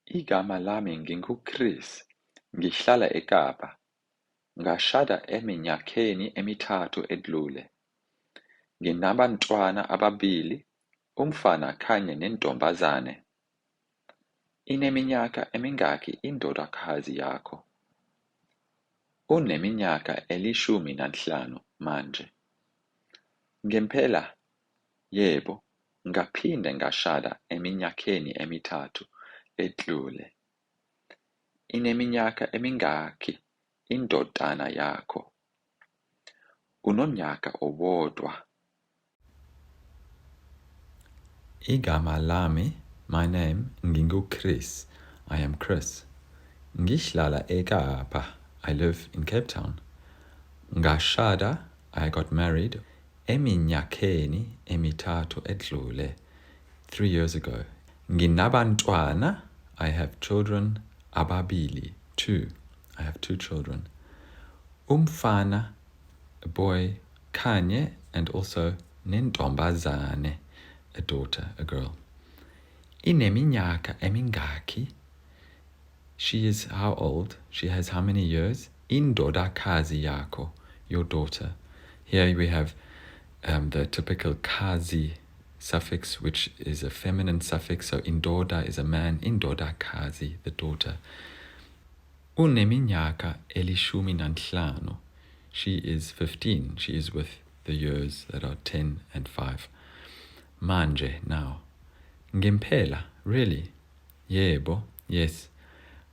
Igama lami nginguChris, ngihlala eKapa. Ngashada eminyakeni emithathu edlule. Nginabantwana ababili, umfana kanye nentombazane. Ineminyaka emingaki indodakazi yakho? Uneminyaka 15 manje. Ngempela, yebo, ngaphinde ngashada eminyakeni emithathu edlule. Ineminyaka emingaki indodana yakho? Unonyaka owodwa. Igama lami, my name, nginguChris. I am Chris. Ngihlala eKapa. I live in Cape Town. Ngashada, I got married eminyakeni emithathu edlule, 3 years ago. Nginabantwana, I have children ababili, 2. I have 2 children. Umfana, a boy, kanye, and also nentombazane, a daughter, a girl. Ineminyaka emingaki? She is how old? She has how many years? Indodakazi yakho, your daughter. Here we have the typical kazi suffix, which is a feminine suffix. So indoda is a man, indodakazi, the daughter. Uneminyaka elishumi nanhlanu. She is 15. She is with the years that are 10 and 5. Manje, now. Ngempela, really? Yebo, yes.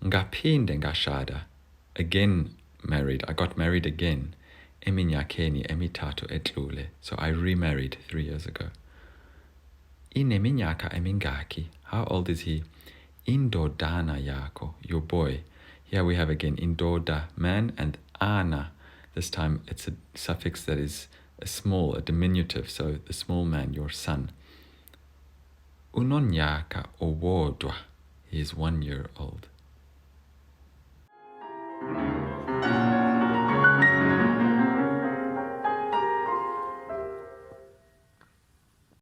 Ngaphinde ngashada, again married. I got married again eminyakeni emithathu edlule. So I remarried 3 years ago. Ineminyaka emingaki? How old is he? Indodana yakho, your boy. Here we have again indoda, man, and ana. This time it's a suffix that is a small, a diminutive. So the small man, your son. Unonyaka owodwa. He is 1 year old.